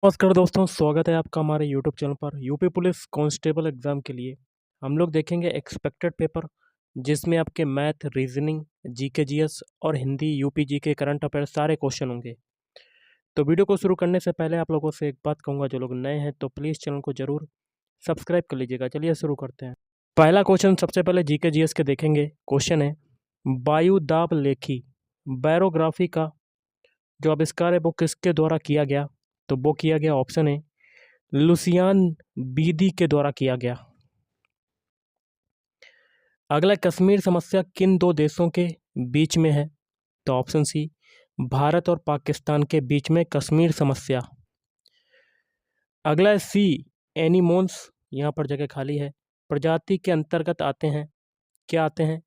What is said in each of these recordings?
नमस्कार दोस्तों, स्वागत है आपका हमारे यूट्यूब चैनल पर। यूपी पुलिस कांस्टेबल एग्ज़ाम के लिए हम लोग देखेंगे एक्सपेक्टेड पेपर, जिसमें आपके मैथ, रीजनिंग, जीके जीएस और Hindi, UP GK, current affair सारे क्वेश्चन होंगे। तो वीडियो को शुरू करने से पहले आप लोगों से एक बात कहूँगा, जो लोग नए हैं तो प्लीज़ चैनल को ज़रूर सब्सक्राइब कर लीजिएगा। चलिए शुरू करते हैं। पहला क्वेश्चन सबसे पहले जीके जीएस के देखेंगे। क्वेश्चन है, वायु दाब लेखी बैरोग्राफी का जो आविष्कार है वो किसके द्वारा किया गया? तो वो किया गया, ऑप्शन है, लुसियान बीदी के द्वारा किया गया। अगला, कश्मीर समस्या किन दो देशों के बीच में है? तो ऑप्शन सी, भारत और पाकिस्तान के बीच में कश्मीर समस्या। अगला है सी, एनिमोन्स, यहाँ पर जगह खाली है, प्रजाति के अंतर्गत आते हैं। क्या आते हैं?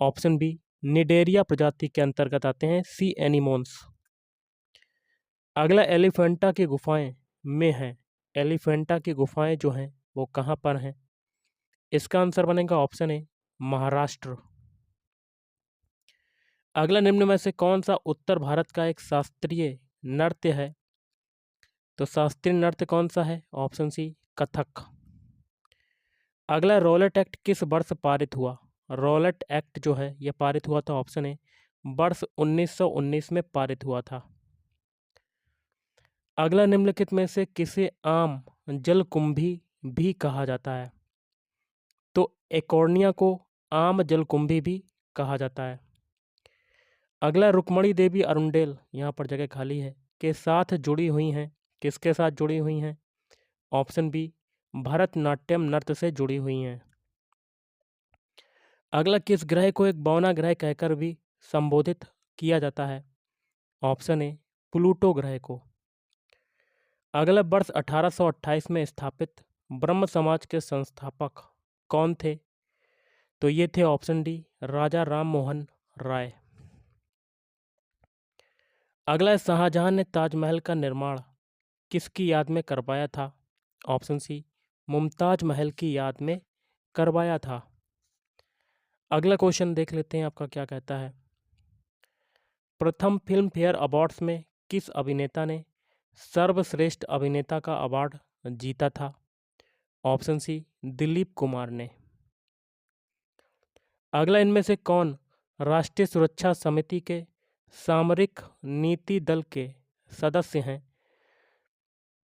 ऑप्शन बी, निडेरिया प्रजाति के अंतर्गत आते हैं सी एनिमोन्स। अगला, एलिफेंटा की गुफाएं में हैं। एलिफेंटा की गुफाएं जो हैं वो कहाँ पर हैं? इसका आंसर बनेगा ऑप्शन ए, महाराष्ट्र। अगला, निम्न में से कौन सा उत्तर भारत का एक शास्त्रीय नृत्य है? तो शास्त्रीय नृत्य कौन सा है? Option C, Kathak. अगला, रॉलेट एक्ट किस वर्ष पारित हुआ? रॉलेट एक्ट जो है यह पारित हुआ था, ऑप्शन ए, वर्ष 1919 में पारित हुआ था। अगला, निम्नलिखित में से किसे आम जलकुंभी भी कहा जाता है? तो एकोर्निया को आम जलकुंभी भी कहा जाता है। अगला, रुक्मणी देवी अरुंडेल, यहाँ पर जगह खाली है, के साथ जुड़ी हुई हैं। किसके साथ जुड़ी हुई हैं? ऑप्शन बी, भरतनाट्यम नृत्य से जुड़ी हुई हैं। अगला, किस ग्रह को एक बौना ग्रह कहकर भी संबोधित किया जाता है? ऑप्शन ए, प्लूटो ग्रह को। अगला, वर्ष 1828 में स्थापित ब्रह्म समाज के संस्थापक कौन थे? तो ये थे ऑप्शन डी, राजा राम मोहन राय। अगला, शाहजहां ने ताजमहल का निर्माण किसकी याद में करवाया था? ऑप्शन सी, मुमताज महल की याद में करवाया था। अगला क्वेश्चन देख लेते हैं आपका क्या कहता है। प्रथम फिल्म फेयर अवार्ड्स में किस अभिनेता ने सर्वश्रेष्ठ अभिनेता का अवार्ड जीता था? ऑप्शन सी, दिलीप कुमार ने। अगला, इनमें से कौन राष्ट्रीय सुरक्षा समिति के सामरिक नीति दल के सदस्य हैं?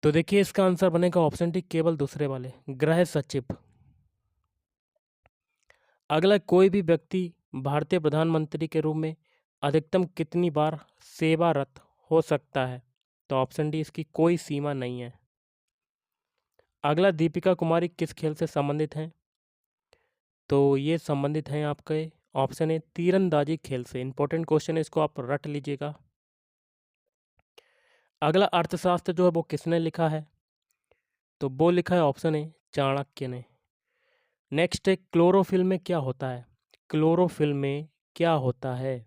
तो देखिए इसका आंसर बनेगा ऑप्शन डी, केवल दूसरे वाले, गृह सचिव। अगला, कोई भी व्यक्ति भारतीय प्रधानमंत्री के रूप में अधिकतम कितनी बार सेवारत हो सकता है? तो ऑप्शन डी, इसकी कोई सीमा नहीं है। अगला, दीपिका कुमारी किस खेल से संबंधित हैं? तो ये संबंधित हैं आपके, ऑप्शन ए, तीरंदाजी खेल से। इंपॉर्टेंट क्वेश्चन है, इसको आप रट लीजिएगा। अगला, अर्थशास्त्र जो है वो किसने लिखा है? तो वो लिखा है ऑप्शन ए, चाणक्य ने। नेक्स्ट है, क्लोरोफिल में क्या होता है? क्लोरोफिल में क्या होता है?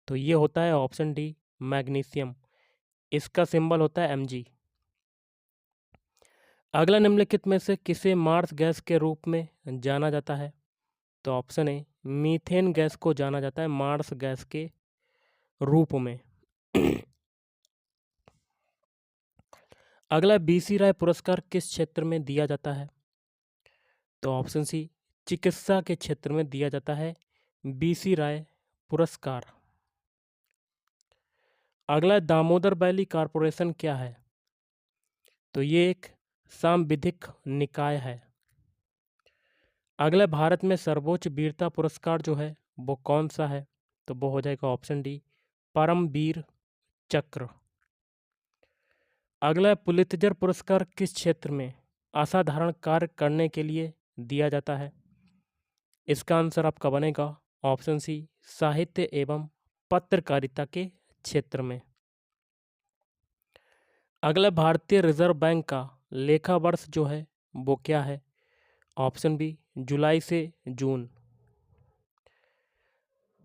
तो ये होता है ऑप्शन डी, मैग्नीशियम। इसका सिंबल होता है Mg। अगला, निम्नलिखित में से किसे मार्स गैस के रूप में जाना जाता है? तो ऑप्शन ए, मीथेन गैस को जाना जाता है मार्स गैस के रूप में। अगला, BC राय पुरस्कार किस क्षेत्र में दिया जाता है? तो ऑप्शन सी, चिकित्सा के क्षेत्र में दिया जाता है BC राय पुरस्कार। अगला, दामोदर वैली कॉरपोरेशन क्या है? तो ये एक सांविधिक निकाय है। अगला, भारत में सर्वोच्च वीरता पुरस्कार जो है वो कौन सा है? तो वो हो जाएगा ऑप्शन डी, परमवीर चक्र। अगला, पुलित्जर पुरस्कार किस क्षेत्र में असाधारण कार्य करने के लिए दिया जाता है? इसका आंसर आपका बनेगा ऑप्शन सी, साहित्य एवं पत्रकारिता के क्षेत्र में। अगला, भारतीय रिजर्व बैंक का लेखा वर्ष जो है वो क्या है? ऑप्शन बी, जुलाई से जून।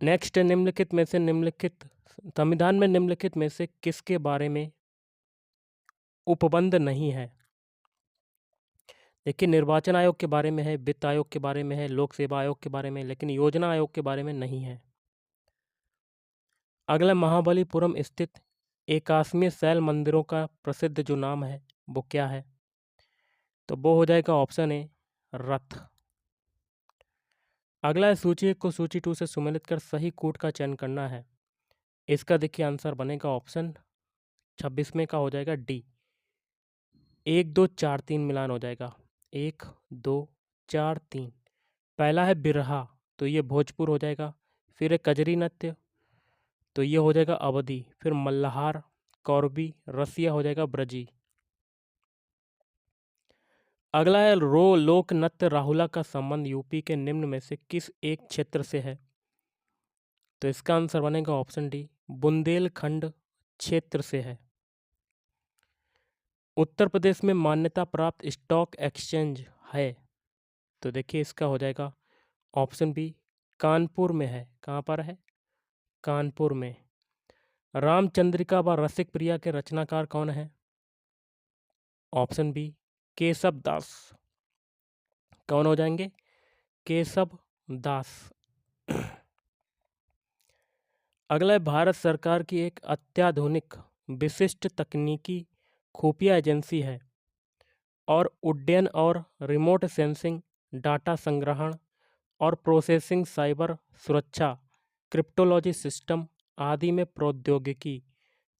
नेक्स्ट, निम्नलिखित में से संविधान में निम्नलिखित में से किसके बारे में उपबंध नहीं है? देखिए, निर्वाचन आयोग के बारे में है, वित्त आयोग के बारे में है, लोक सेवा आयोग के बारे में, लेकिन योजना आयोग के बारे में नहीं है। अगला, महाबलीपुरम स्थित एकाश्मी शैल मंदिरों का प्रसिद्ध जो नाम है वो क्या है? तो वो हो जाएगा ऑप्शन ए रथ। अगला है सूची 1 को सूची 2 से सुमेलित कर सही कूट का चयन करना है। इसका देखिए आंसर बनेगा ऑप्शन 26 में का हो जाएगा डी, 1 2 4 3 मिलान हो जाएगा, 1 2 4 3। पहला है बिरहा, तो ये भोजपुर हो जाएगा। फिर है कजरी नृत्य, तो ये हो जाएगा अवधी। फिर मल्हार, कौरबी, रसिया हो जाएगा ब्रजी। अगला है लोक नृत्य राहुला का संबंध यूपी के निम्न में से किस एक क्षेत्र से है? तो इसका आंसर बनेगा ऑप्शन डी, बुंदेलखंड क्षेत्र से है। उत्तर प्रदेश में मान्यता प्राप्त स्टॉक एक्सचेंज है, तो देखिए इसका हो जाएगा ऑप्शन बी, कानपुर में है। कहाँ पर है? कानपुर में। रामचंद्रिका व रसिक प्रिया के रचनाकार कौन है? ऑप्शन बी, केशव दास। कौन हो जाएंगे? केशव दास। अगला है भारत सरकार की एक अत्याधुनिक विशिष्ट तकनीकी खुफिया एजेंसी है और उड्डयन और रिमोट सेंसिंग, डाटा संग्रहण और प्रोसेसिंग, साइबर सुरक्षा, क्रिप्टोलॉजी सिस्टम आदि में प्रौद्योगिकी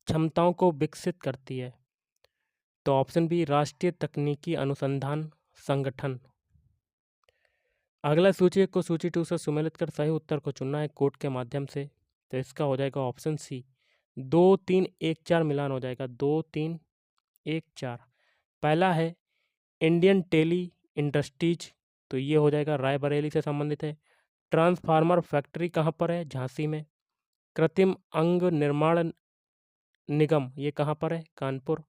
क्षमताओं को विकसित करती है। तो ऑप्शन बी, राष्ट्रीय तकनीकी अनुसंधान संगठन। अगला सूची 1 को सूची 2 से सुमेलित कर सही उत्तर को चुनना है कोड के माध्यम से। तो इसका हो जाएगा ऑप्शन सी, 2 3 1 4 मिलान हो जाएगा, 2 3 1 4। पहला है इंडियन टेली इंडस्ट्रीज, तो ये हो जाएगा रायबरेली से संबंधित है। ट्रांसफार्मर फैक्ट्री कहाँ पर है? झांसी में। कृत्रिम अंग निर्माण निगम, ये कहाँ पर है? कानपुर।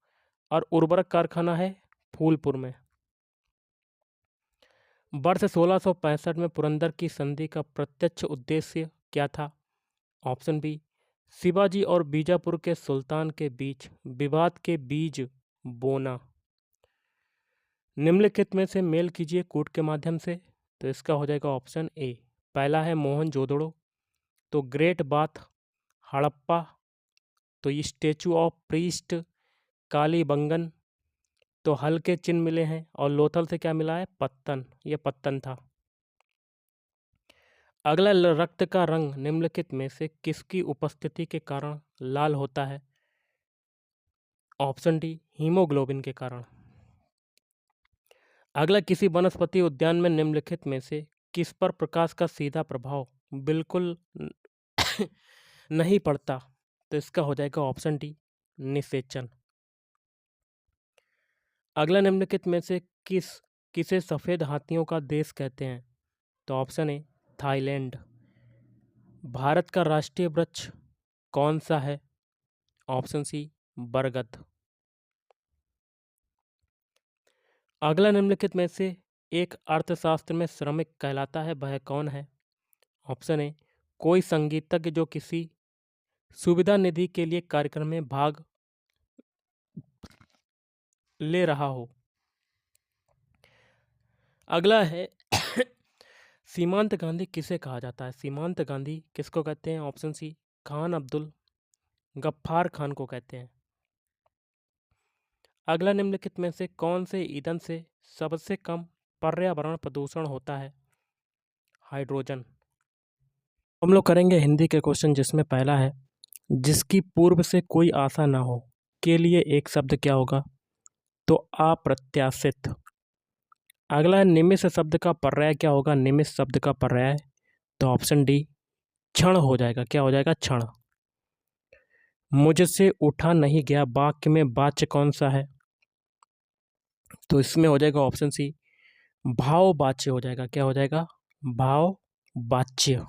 और उर्वरक कारखाना है फूलपुर में। वर्ष 1665 में पुरंदर की संधि का प्रत्यक्ष उद्देश्य क्या था? ऑप्शन बी, शिवाजी और बीजापुर के सुल्तान के बीच विवाद के बीज बोना। निम्नलिखित में से मेल कीजिए कूट के माध्यम से। तो इसका हो जाएगा ऑप्शन ए। पहला है मोहनजोदड़ो, तो ग्रेट बाथ हड़प्पा, तो ये स्टेचू ऑफ प्रीस्ट कालीबंगन, तो हल्के चिन्ह मिले हैं। और लोथल से क्या मिला है? पत्तन, ये पत्तन था। अगला, रक्त का रंग निम्नलिखित में से किसकी उपस्थिति के कारण लाल होता है? ऑप्शन डी, हीमोग्लोबिन के कारण। अगला, किसी वनस्पति उद्यान में निम्नलिखित में से किस पर प्रकाश का सीधा प्रभाव बिल्कुल नहीं पड़ता? तो इसका हो जाएगा ऑप्शन डी, निषेचन। अगला, निम्नलिखित में से किसे सफेद हाथियों का देश कहते हैं? तो ऑप्शन ए, थाईलैंड। भारत का राष्ट्रीय वृक्ष कौन सा है? ऑप्शन सी, बरगद। अगला, निम्नलिखित में से एक अर्थशास्त्र में श्रमिक कहलाता है, वह कौन है? ऑप्शन ए, कोई संगीतज्ञ जो किसी सुविधा निधि के लिए कार्यक्रम में भाग ले रहा हो। अगला है सीमांत गांधी किसे कहा जाता है? सीमांत गांधी किसको कहते हैं? ऑप्शन सी, खान अब्दुल गफ्फार खान को कहते हैं। अगला, निम्नलिखित में से कौन से ईंधन से सबसे कम पर्यावरण प्रदूषण होता है? हाइड्रोजन। हम लोग करेंगे हिंदी के क्वेश्चन, जिसमें पहला है, जिसकी पूर्व से कोई आशा ना हो के लिए एक शब्द क्या होगा? तो अप्रत्याशित। अगला है, निमिष शब्द का पर्याय क्या होगा? निमिष शब्द का पर्याय, तो ऑप्शन डी, क्षण हो जाएगा। क्या हो जाएगा? क्षण। मुझसे उठा नहीं गया वाक्य में वाच्य कौन सा है? तो इसमें हो जाएगा ऑप्शन सी, भाव वाच्य हो जाएगा। क्या हो जाएगा? भाव वाच्य।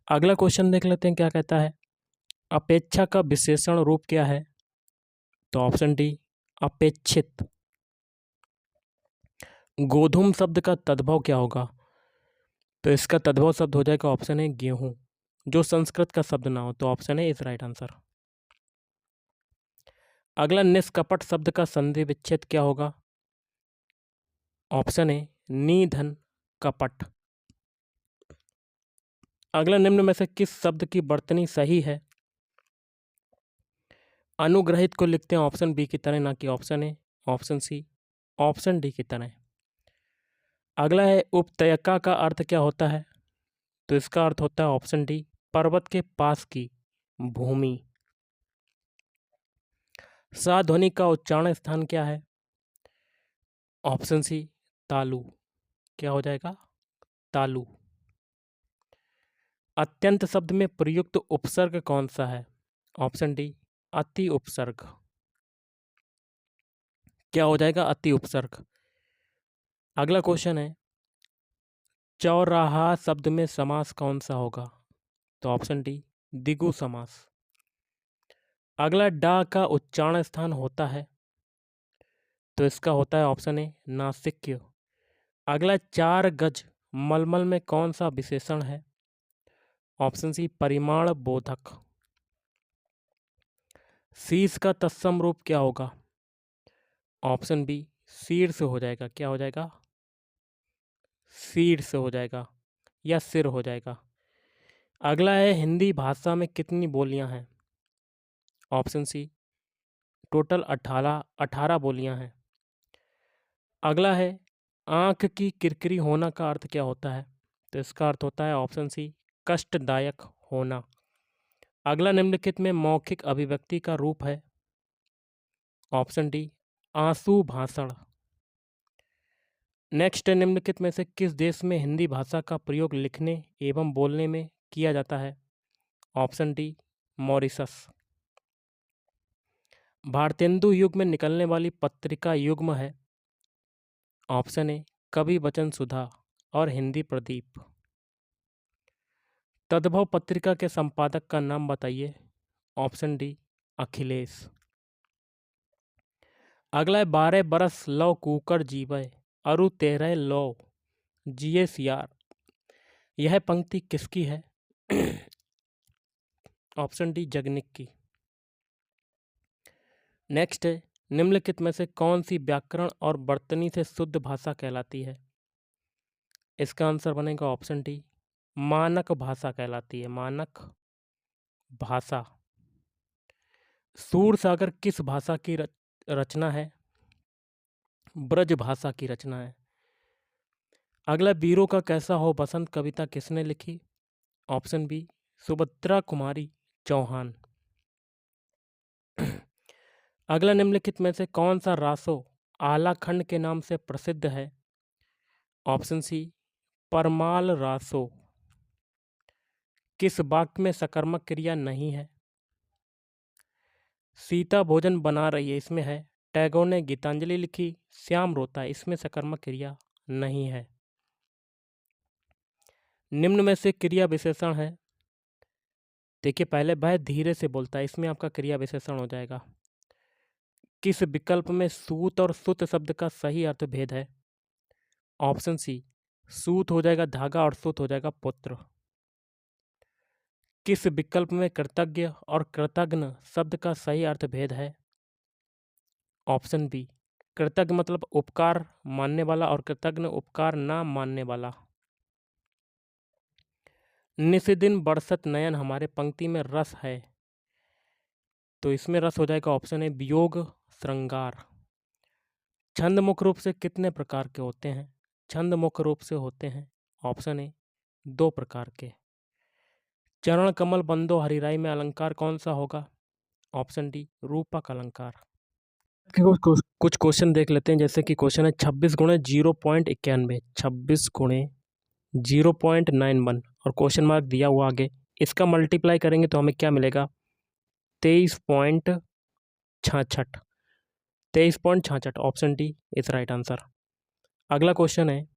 अगला क्वेश्चन देख लेते हैं क्या कहता है, अपेक्षा का विशेषण रूप क्या है? तो ऑप्शन डी, अपेक्षित। गोधूम शब्द का तद्भव क्या होगा? तो इसका तद्भव शब्द हो जाएगा ऑप्शन ए, गेहूं, जो संस्कृत का शब्द ना हो। तो option A is right answer. अगला, निष्कपट शब्द का संधि विच्छेद क्या होगा? ऑप्शन ए, निधन कपट। अगला, निम्न में से किस शब्द की वर्तनी सही है? अनुग्रहित को लिखते हैं ऑप्शन बी की तरह, ना कि option A, option C, option D की तरह। अगला है उपत्यका का अर्थ क्या होता है? तो इसका अर्थ होता है ऑप्शन डी, पर्वत के पास की भूमि। सा ध्वनि का उच्चारण स्थान क्या है? ऑप्शन सी, तालु। क्या हो जाएगा? तालु। अत्यंत शब्द में प्रयुक्त उपसर्ग कौन सा है? ऑप्शन डी, अति उपसर्ग। क्या हो जाएगा? अति उपसर्ग। अगला क्वेश्चन है, चौराहा शब्द में समास कौन सा होगा? तो ऑप्शन डी, द्विगु समास। अगला डा का उच्चारण स्थान होता है, तो इसका होता है ऑप्शन ए, नासिक्य। अगला 4 गज मलमल में कौन सा विशेषण है? ऑप्शन सी, परिमाण बोधक। शीश का तत्सम रूप क्या होगा? ऑप्शन बी, शीर्ष हो जाएगा। क्या हो जाएगा? शीर्ष हो जाएगा या सिर हो जाएगा। अगला है, हिंदी भाषा में कितनी बोलियां हैं? ऑप्शन सी, टोटल 18 बोलियां हैं। अगला है, आंख की किरकिरी होना का अर्थ क्या होता है? तो इसका अर्थ होता है ऑप्शन सी, कष्टदायक होना। अगला निम्नलिखित में मौखिक अभिव्यक्ति का रूप है? ऑप्शन डी, आंसू भाषण। नेक्स्ट, निम्नलिखित में से किस देश में हिंदी भाषा का प्रयोग लिखने एवं बोलने में किया जाता है? Option D, Mauritius. भारतेंदु युग में निकलने वाली पत्रिका युग्म है? ऑप्शन ए, कवि वचन सुधा और हिंदी प्रदीप। तद्भव पत्रिका के संपादक का नाम बताइए? Option D, Akhilesh. अगला है, 12 बरस लौ कूकर जीवय अरु 13 लौ जिये सियार। यह पंक्ति किसकी है? ऑप्शन डी, जगनिक की। नेक्स्ट है, निम्नलिखित में से कौन सी व्याकरण और वर्तनी से शुद्ध भाषा कहलाती है? इसका आंसर बनेगा ऑप्शन डी, मानक भाषा कहलाती है। मानक भाषा। सूरसागर किस भाषा की रचना है? ब्रज भाषा की रचना है। अगला, वीरों का कैसा हो बसंत कविता किसने लिखी? Option B, Subhadra Kumari Chauhan. अगला, निम्नलिखित में से कौन सा रासो आलाखंड के नाम से प्रसिद्ध है? Option C, Parmal Raso. किस वाक्य में सकर्मक क्रिया नहीं है? सीता भोजन बना रही है, इसमें है। टैगोर ने गीतांजलि लिखी, श्याम रोता है, इसमें सकर्मक क्रिया नहीं है। निम्न में से क्रिया विशेषण है? देखिए, पहले वह धीरे से बोलता है, इसमें आपका क्रिया विशेषण हो जाएगा। किस विकल्प में सूत और सुत शब्द का सही अर्थ भेद है? ऑप्शन सी, सूत हो जाएगा धागा और सुत हो जाएगा पुत्र। किस विकल्प में कृतज्ञ और कृतघ्न शब्द का सही अर्थ भेद है? ऑप्शन बी, कृतज्ञ मतलब उपकार मानने वाला और कृतघ्न उपकार ना मानने वाला। निशिदिन बरसत नयन हमारे पंक्ति में रस है, तो इसमें रस हो जाएगा ऑप्शन है, वियोग श्रृंगार। छंद मुख्य रूप से कितने प्रकार के होते हैं? छंद मुख्य रूप से होते हैं ऑप्शन ए, 2 प्रकार के। चरण कमल बंदो हरिराई में अलंकार कौन सा होगा? ऑप्शन डी, रूपक अलंकार। कुछ क्वेश्चन देख लेते हैं, जैसे कि क्वेश्चन है 26 गुणे 0.91, 26 गुणे 0.91 और क्वेश्चन मार्क दिया हुआ आगे। इसका मल्टीप्लाई करेंगे तो हमें क्या मिलेगा? 23.66। 23.66 option D is right answer. अगला क्वेश्चन है,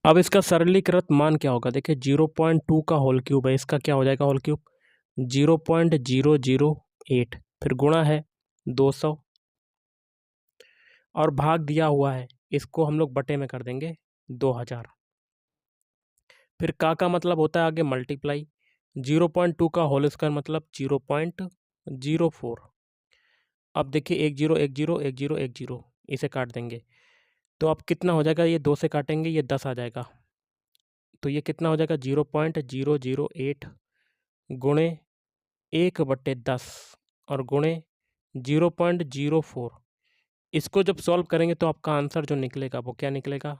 अब इसका सरलीकृत मान क्या होगा? देखिए 0.2 का होल क्यूब है, इसका क्या हो जाएगा होल क्यूब? 0.008, फिर गुणा है 200 और भाग दिया हुआ है, इसको हम लोग बटे में कर देंगे 2000। फिर का मतलब होता है आगे मल्टीप्लाई। 0.2 का होल स्क्वायर मतलब 0.04। अब देखिए 1 0 1 0 1 0 1 0, इसे काट देंगे तो अब कितना हो जाएगा? ये 2 से काटेंगे, ये 10 आ जाएगा, तो ये कितना हो जाएगा? 0.008 गुणे 1/10 और गुणे 0.04। इसको जब सॉल्व करेंगे तो आपका आंसर जो निकलेगा वो क्या निकलेगा,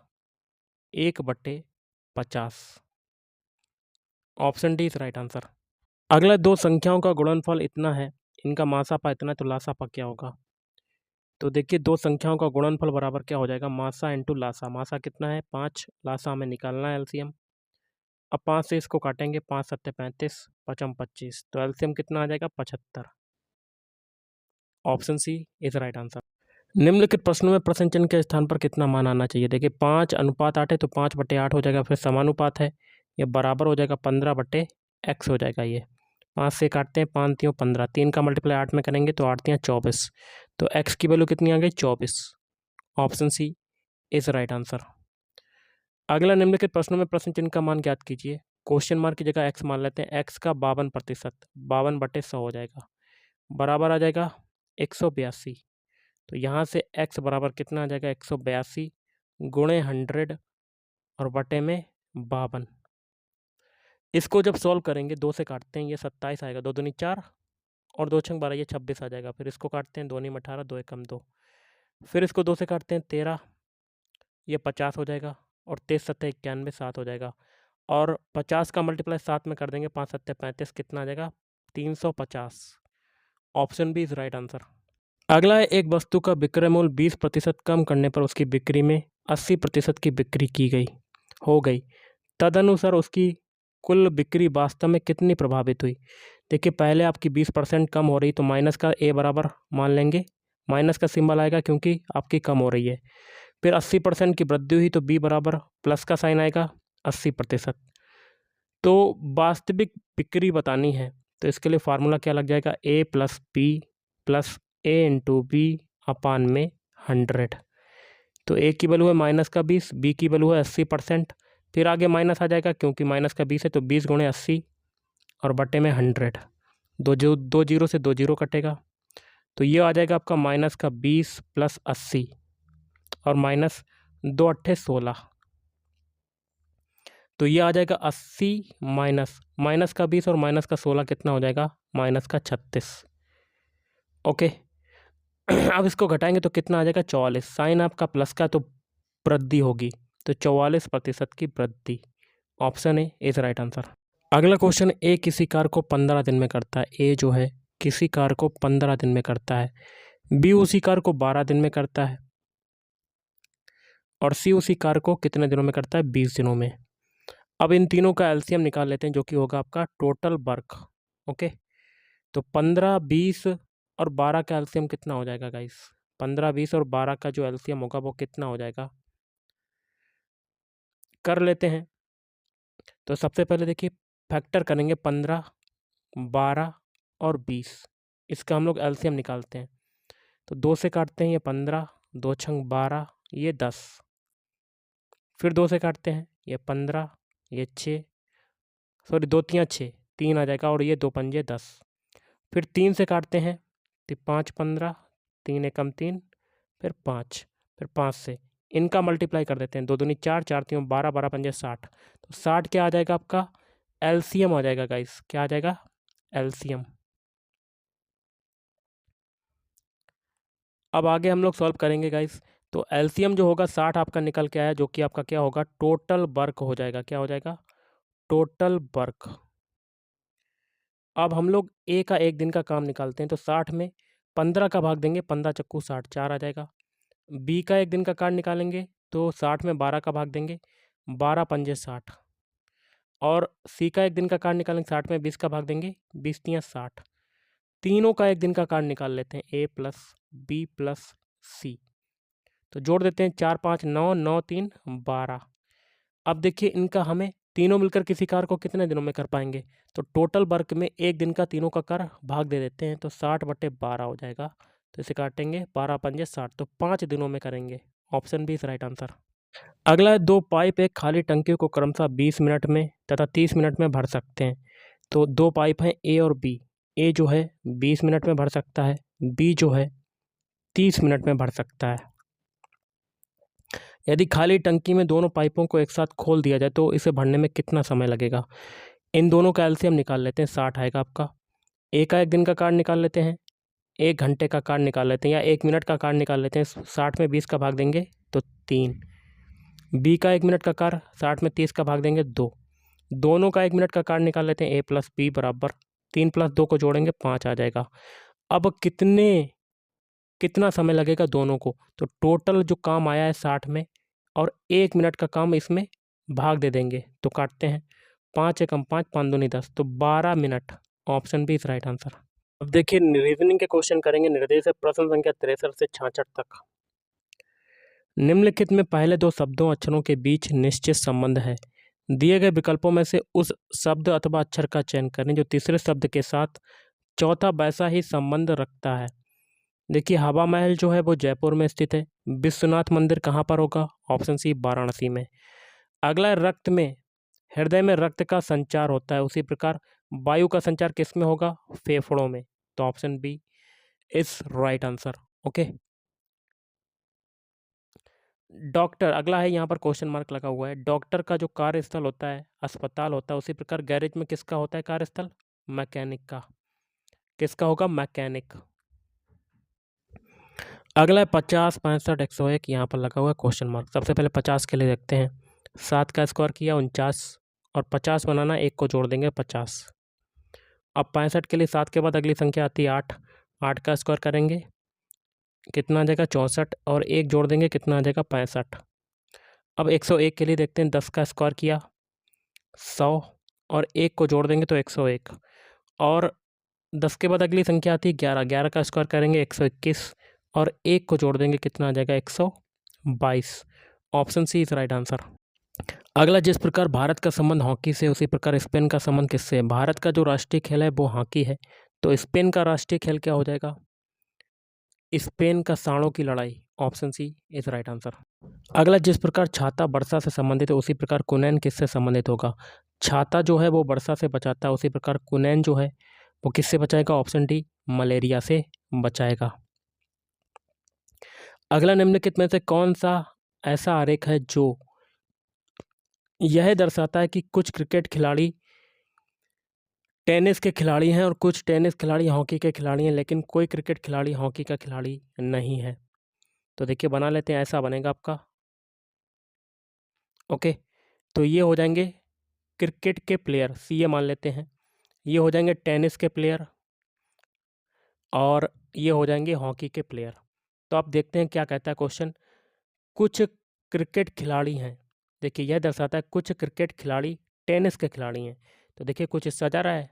1/50। Option D is right answer. अगला दो संख्याओं का गुणनफल इतना है, इनका मासापा इतना है, तो लासापा क्या होगा। तो देखिए दो संख्याओं का गुणनफल बराबर क्या हो जाएगा, मासा इंटू लासा। मासा कितना है 5, लासा हमें निकालना है एलसीएम। अब 5 से इसको काटेंगे, 5 सत्ते 35, 5 25, तो एलसीएम कितना आ जाएगा 75। Option C is right answer. निम्नलिखित प्रश्नों में प्रश्न चिन्ह के स्थान पर कितना मान आना चाहिए। देखिए 5:8 है तो 5/8 हो जाएगा, फिर समानुपात है, ये बराबर हो जाएगा 15/x हो जाएगा। ये 5 से काटते हैं, 5 3 15, 3 का मल्टीप्लाई 8 में करेंगे तो 8 3 24, तो x की वैल्यू कितनी आ गई 24। Option C is right answer. अगला निम्नलिखित प्रश्नों में प्रश्न चिन्ह का मान ज्ञात कीजिए। क्वेश्चन मार्क की जगह x मान लेते हैं, x का 52%, 52/100 हो जाएगा, बराबर आ जाएगा 182। तो यहाँ से x बराबर कितना आ जाएगा 182 गुणे 100 और बटे में 52। इसको जब सॉल्व करेंगे, 2 से काटते हैं, ये 27 आएगा, 2 दूनी 4 और 2 छंग 12, ये 26 आ जाएगा। फिर इसको काटते हैं, 2 में 18, 2 एकम 2, फिर इसको 2 से काटते हैं 13, ये 50 हो जाएगा, और 23 सत्ते 91, 7 हो जाएगा, और 50 का मल्टीप्लाई 7 में कर देंगे, 5 सत्ते 35, कितना आ जाएगा 350। Option B is right answer. अगला है, एक वस्तु का विक्रय मूल्य 20% कम करने पर उसकी बिक्री में 80% की बिक्री की गई हो गई, तदनुसार उसकी कुल बिक्री वास्तव में कितनी प्रभावित हुई। देखिए पहले आपकी 20% कम हो रही, तो माइनस का ए बराबर मान लेंगे, माइनस का सिंबल आएगा क्योंकि आपकी कम हो रही है। फिर 80% की वृद्धि हुई तो बी बराबर प्लस का साइन आएगा 80%। तो वास्तविक बिक्री बतानी है तो इसके लिए फार्मूला क्या लग जाएगा, ए प्लस बी प्लस ए इंटू बी अपान में 100। तो ए की वैल्यू है माइनस का 20, बी की वैल्यू है 80%, फिर आगे माइनस आ जाएगा क्योंकि माइनस का 20 है, तो 20 गुणे 80 और बटे में 100, दो जीरो से 2 जीरो कटेगा, तो ये आ जाएगा आपका माइनस का 20 प्लस 80 और माइनस 2 अट्ठे 16, तो ये आ जाएगा 80 माइनस का 20 और माइनस का 16 कितना हो जाएगा, माइनस का 36। ओके अब इसको घटाएंगे तो कितना आ जाएगा 44, साइन आपका प्लस का तो वृद्धि होगी, तो 44% की वृद्धि। Option A is right answer. अगला क्वेश्चन, ए किसी कार्य को 15 दिन में करता है। ए जो है किसी कार्य को 15 दिन में करता है, बी उसी कार्य को 12 दिन में करता है, और सी उसी कार्य को कितने दिनों में करता है, 20 दिनों में। अब इन तीनों का एलसीएम निकाल लेते हैं, जो कि होगा आपका टोटल वर्क। ओके तो 15, 20 और 12 का एलसीएम कितना हो जाएगा गाइस, 15, 20 और 12 का जो एलसीएम होगा वो कितना हो जाएगा, कर लेते हैं। तो सबसे पहले देखिए फैक्टर करेंगे 15, 12 और 20, इसका हम लोग एलसीएम निकालते हैं। तो 2 से काटते हैं, ये 15, 2 छंग 12, ये 10, फिर 2 से काटते हैं, ये 15, ये 6, सॉरी 2 तियाँ 6, 3 आ जाएगा, और ये 2 पंजे 10, फिर 3 से काटते हैं तो 5 15, 3 एकम 3, फिर 5, फिर 5 से इनका मल्टीप्लाई कर देते हैं, 2 दूनी 4, 4 3 12, 12 पंजे 60, तो 60 क्या आ जाएगा आपका एलसीएम आ जाएगा गाइस, क्या आ जाएगा एलसीएम। अब आगे हम लोग सॉल्व करेंगे गाइस, तो एलसीएम जो होगा 60 आपका निकल के आया, जो कि आपका क्या होगा टोटल वर्क हो जाएगा, क्या हो जाएगा टोटल वर्क। अब हम लोग ए का एक दिन का काम निकालते हैं, तो 60 में 15 का भाग देंगे, 15 चक्कू 60, 4 आ जाएगा। बी का एक दिन का कार्ड निकालेंगे तो 60 में 12 का भाग देंगे, 12 पंजे 60, और सी का एक दिन का कार्ड निकालेंगे, 60 में 20 का भाग देंगे, 20 तियाँ 60। तीनों का एक दिन का कार्ड निकाल लेते हैं, ए प्लस बी प्लस सी, तो जोड़ देते हैं, 4 5 9, 9 3 12। अब देखिए इनका हमें तीनों मिलकर किसी कार को कितने दिनों में कर पाएंगे, तो टोटल वर्क में एक दिन का तीनों का कर भाग दे देते हैं, तो 60/12 हो जाएगा, तो इसे काटेंगे, 12 पंजे 60, तो 5 दिनों में करेंगे। Option B is right answer. अगला है, दो पाइप एक खाली टंकी को क्रमशः 20 मिनट में तथा 30 मिनट में भर सकते हैं। तो दो पाइप हैं ए और बी, ए जो है 20 मिनट में भर सकता है, बी जो है 30 मिनट में भर सकता है। यदि खाली टंकी में दोनों पाइपों को एक साथ खोल दिया जाए तो इसे भरने में कितना समय लगेगा। इन दोनों का एलसीएम निकाल लेते हैं, 60 आएगा आपका। ए का एक दिन का कार्ड निकाल लेते हैं, 1 घंटे का कार्ड निकाल लेते हैं या 1 मिनट का कार्ड निकाल लेते हैं। 60 में 20 का भाग देंगे तो 3। बी का 1 मिनट का कार्ड 60 में 30 का भाग देंगे 2। दोनों का 1 मिनट का कार्ड निकाल लेते हैं। A+B बराबर 3 + 2 को जोड़ेंगे 5 आ जाएगा। अब कितना समय लगेगा दोनों को, तो टोटल जो काम आया है 60 में और 1 मिनट का काम इसमें भाग दे देंगे तो काटते हैं। 5 एकम 5, 5 दूनी 10, तो 12 मिनट। Option B is right answer. अब देखिए रीजनिंग के क्वेश्चन करेंगे। निर्देश है प्रश्न संख्या 63 से 66 तक। निम्नलिखित में पहले 2 शब्दों अक्षरों के बीच निश्चित संबंध है। दिए गए विकल्पों में से उस शब्द अथवा अक्षर का चयन करें जो तीसरे शब्द के साथ चौथा वैसा ही संबंध रखता है। देखिए हवा महल जो है वो जयपुर में स्थित है। विश्वनाथ मंदिर कहाँ पर होगा? ऑप्शन सी वाराणसी में। अगला रक्त में, हृदय में रक्त का संचार होता है, उसी प्रकार वायु का संचार किस में होगा? फेफड़ों में। तो option B is right answer. Okay. Doctor, अगला है, यहाँ पर क्वेश्चन मार्क लगा हुआ है। डॉक्टर का जो कार्यस्थल होता है अस्पताल होता है, उसी प्रकार गैरेज में किसका होता है कार्यस्थल? मैकेनिक का। किसका होगा? मैकेनिक। अगला है 50, 65, 101, यहाँ पर लगा हुआ है क्वेश्चन मार्क। सबसे पहले 50 के लिए देखते हैं। 7 का स्क्वायर किया 49 और 50 बनाना, 1 को जोड़ देंगे 50। अब 65 के लिए 7 के बाद अगली संख्या आती है 8। 8 का स्क्वायर करेंगे कितना आ जाएगा? 64 और 1 जोड़ देंगे कितना आ जाएगा? 65। अब 101 के लिए देखते हैं। 10 का स्क्वायर किया 100 और 1 को जोड़ देंगे तो 101 और 10 के बाद अगली संख्या आती है 11। 11 का स्क्वायर करेंगे 121 और 1 को जोड़ देंगे कितना आ जाएगा? 122। Option C is right answer. अगला, जिस प्रकार भारत का संबंध हॉकी से, उसी प्रकार स्पेन का संबंध किससे है? भारत का जो राष्ट्रीय खेल है वो हॉकी है, तो स्पेन का राष्ट्रीय खेल क्या हो जाएगा? स्पेन का सांडों की लड़ाई। Option C is right answer. अगला, जिस प्रकार छाता वर्षा से संबंधित है, उसी प्रकार कुनैन किससे संबंधित होगा? छाता जो है वो वर्षा से बचाता है, उसी प्रकार कुनैन जो है वो किससे बचाएगा? ऑप्शन डी मलेरिया से बचाएगा। अगला, निम्नलिखित में से कौन सा ऐसा आरेख है जो यह दर्शाता है कि कुछ क्रिकेट खिलाड़ी टेनिस के खिलाड़ी हैं और कुछ टेनिस खिलाड़ी हॉकी के खिलाड़ी हैं, लेकिन कोई क्रिकेट खिलाड़ी हॉकी का खिलाड़ी नहीं है? तो देखिए बना लेते हैं, ऐसा बनेगा आपका। ओके, तो ये हो जाएंगे क्रिकेट के प्लेयर, सी ये मान लेते हैं। ये हो जाएंगे टेनिस के प्लेयर और ये हो जाएंगे हॉकी के प्लेयर। तो आप देखते हैं क्या कहता है क्वेश्चन। कुछ क्रिकेट खिलाड़ी हैं, देखिए यह दर्शाता है कुछ क्रिकेट खिलाड़ी टेनिस के खिलाड़ी हैं। तो देखिए कुछ हिस्सा जा रहा है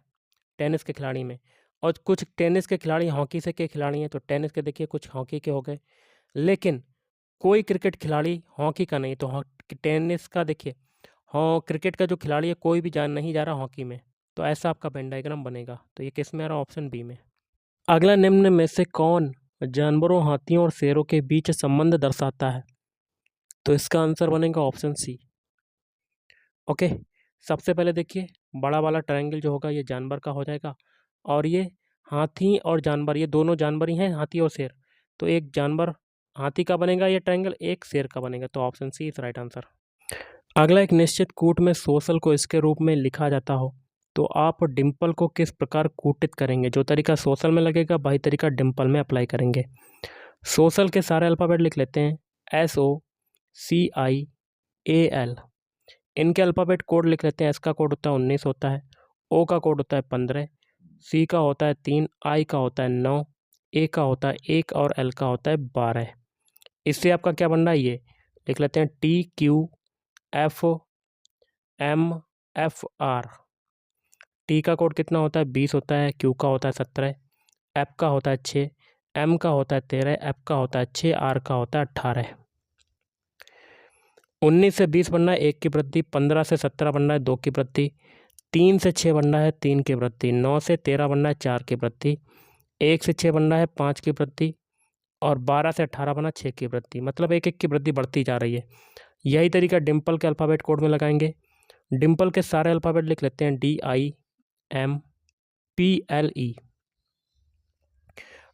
टेनिस के खिलाड़ी में, और कुछ टेनिस के खिलाड़ी हॉकी से के खिलाड़ी हैं, तो टेनिस के देखिए कुछ हॉकी के हो गए, लेकिन कोई क्रिकेट खिलाड़ी हॉकी का नहीं। तो टेनिस का देखिए, हाँ क्रिकेट का जो खिलाड़ी है कोई भी नहीं जा रहा हॉकी में, तो ऐसा आपका वेन डायग्राम बनेगा। तो ये किस में आ रहा? ऑप्शन बी में। अगला, निम्न में से कौन जानवरों, हाथियों और शेरों के बीच संबंध दर्शाता है? तो इसका आंसर बनेगा ऑप्शन सी। ओके, सबसे पहले देखिए बड़ा वाला ट्रायंगल जो होगा ये जानवर का हो जाएगा, और ये हाथी और जानवर, ये दोनों जानवर ही हैं, हाथी और शेर। तो एक जानवर हाथी का बनेगा ये ट्रायंगल, एक शेर का बनेगा। तो option C is right answer. अगला, एक निश्चित कूट में सोशल को इसके रूप में लिखा जाता हो, तो आप डिम्पल को किस प्रकार कूटित करेंगे? जो तरीका सोशल में लगेगा वही तरीका डिम्पल में अप्लाई करेंगे। सोशल के सारे अल्फ़ाबेट लिख लेते हैं, SOCIAL। इनके अल्फ़ाबेट कोड लिख लेते हैं। एस का कोड होता है 19 होता है, ओ का कोड होता है 15, सी का होता है 3, आई का होता है 9, ए का होता है 1 और एल का होता है 12। इससे आपका क्या बन रहा है? ये लिख लेते हैं TQFMFR। टी का कोड कितना होता है? 20 होता है, क्यू का होता है 17, एफ का होता है 6, एम का होता है 13, एफ का होता है 6, आर का होता है 18। 19 से 20 बनना है 1 की वृद्धि, 15 से 17 बनना है 2 की वृद्धि, 3 से 6 बनना है 3 की वृद्धि, 9 से 13 बनना है 4 की वृद्धि, 1 से 6 बनना है 5 की वृद्धि, और 12 से 18 बना 6 की वृद्धि। मतलब एक एक की वृद्धि बढ़ती जा रही है। यही तरीका डिम्पल के अल्फ़ाबेट कोड में लगाएंगे। डिम्पल के सारे अल्फ़ाबेट लिख लेते हैं, DIMPLE।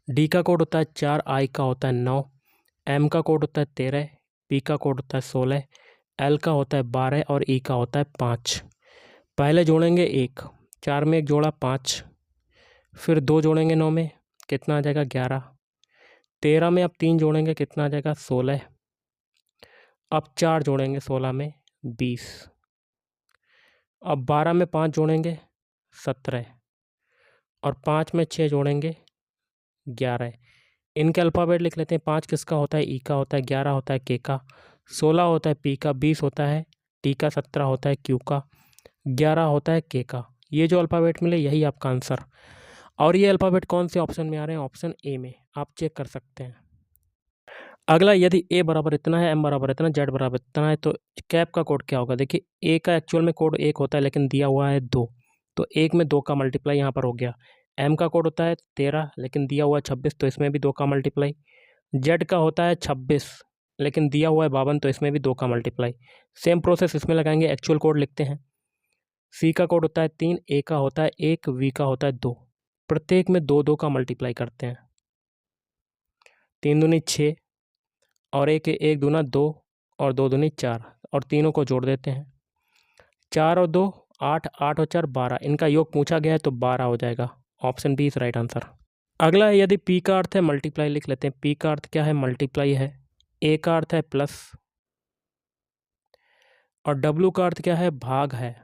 डी का कोड होता है 4, आई का होता है 9, एम का कोड होता है 13, पी का कोड होता है 16, एल का होता है 12 और ई का होता है 5। पहले जोड़ेंगे 1, 4 में 1 जोड़ा 5, फिर 2 जोड़ेंगे 9 में, कितना आ जाएगा 11। 13 में अब 3 जोड़ेंगे कितना आ जाएगा 16। अब 4 जोड़ेंगे 16 में 20। अब 12 में 5 जोड़ेंगे 17 और 5 में 6 जोड़ेंगे 11। इनके अल्फ़ाबेट लिख लेते हैं। 5 किसका होता है? ई का होता है। 11 होता है के का। 16 होता है पी का। 20 होता है टी का। 17 होता है क्यू का। 11 होता है के का। ये जो अल्फ़ाबेट मिले यही आपका आंसर। और ये अल्फ़ाबेट कौन से ऑप्शन में आ रहे हैं? ऑप्शन ए में। आप चेक कर सकते हैं। अगला, यदि ए बराबर इतना है, एम बराबर इतना, जेड बराबर इतना है, तो कैप का कोड क्या होगा? देखिए, ए का एक्चुअल में कोड 1 होता है लेकिन दिया हुआ है 2, तो 1 में 2 का मल्टीप्लाई यहाँ पर हो गया। एम का कोड होता है 13 लेकिन दिया हुआ है 26, तो इसमें भी 2 का मल्टीप्लाई। जेड का होता है 26 लेकिन दिया हुआ है 52, तो इसमें भी 2 का मल्टीप्लाई। सेम प्रोसेस इसमें लगाएंगे। एक्चुअल कोड लिखते हैं। सी का कोड होता है 3, ए का होता है 1, वी का होता है 2। प्रत्येक में 2 2 का मल्टीप्लाई करते हैं। 3 दूनी 6 और 1 दूना 2 और 2 दूनी 4 और तीनों को जोड़ देते हैं। 4 और 2 8, 8 और 4 12। इनका योग पूछा गया है तो 12 हो जाएगा। Option B is right answer. अगला है, यदि पी का अर्थ है मल्टीप्लाई, लिख लेते हैं। पी का अर्थ क्या है? मल्टीप्लाई है। ए का अर्थ है प्लस और डब्ल्यू का अर्थ क्या है? भाग है।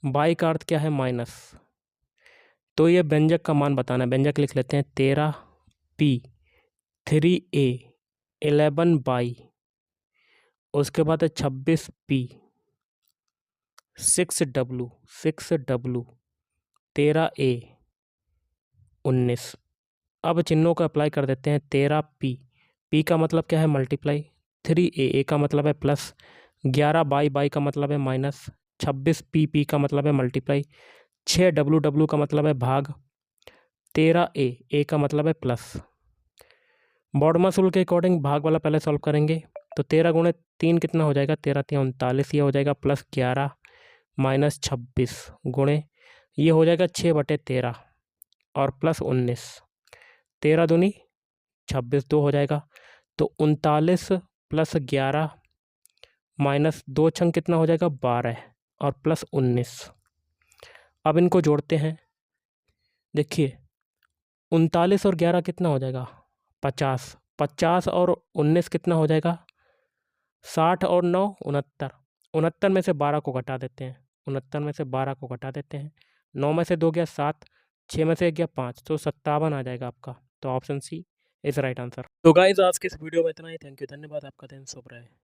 बाई का अर्थ क्या है? माइनस। तो ये व्यंजक का मान बताना है। व्यंजक लिख लेते हैं। 13 पी 3 ए 11 बाई, उसके बाद है 26 पी 6 डब्लू 13 ए 19। अब चिन्हों को अप्लाई कर देते हैं। 13 पी, पी का मतलब क्या है? मल्टीप्लाई। 3 ए का मतलब है प्लस। 11 बाई का मतलब है माइनस। 26 पी का मतलब है मल्टीप्लाई। 6 डब्लू का मतलब है भाग। 13 ए का मतलब है प्लस। बॉडमा रूल के अकॉर्डिंग भाग वाला पहले सॉल्व करेंगे। तो 13 गुणे 3 कितना हो जाएगा? 13 3 39। ये हो जाएगा प्लस 11 माइनस 26 गुणे ये हो जाएगा 6/13 और प्लस 19। 13 दूनी 26, 2 हो जाएगा। तो 39 प्लस 11 माइनस 2 छंग कितना हो जाएगा? 12 और प्लस 19। अब इनको जोड़ते हैं। देखिए, 39 और 11 कितना हो जाएगा? 50। 50 और 19 कितना हो जाएगा? 60 और 9 69। 69 में से 12 को घटा देते हैं। 69 में से 12 को घटा देते हैं। 9 में से 2 गया 7, 6 में से 1 गया 5, तो 57 आ जाएगा आपका। तो option C is right answer. तो गाइस, आज के इस वीडियो में इतना ही। थैंक यू, धन्यवाद। आपका दिन शुभ रहे।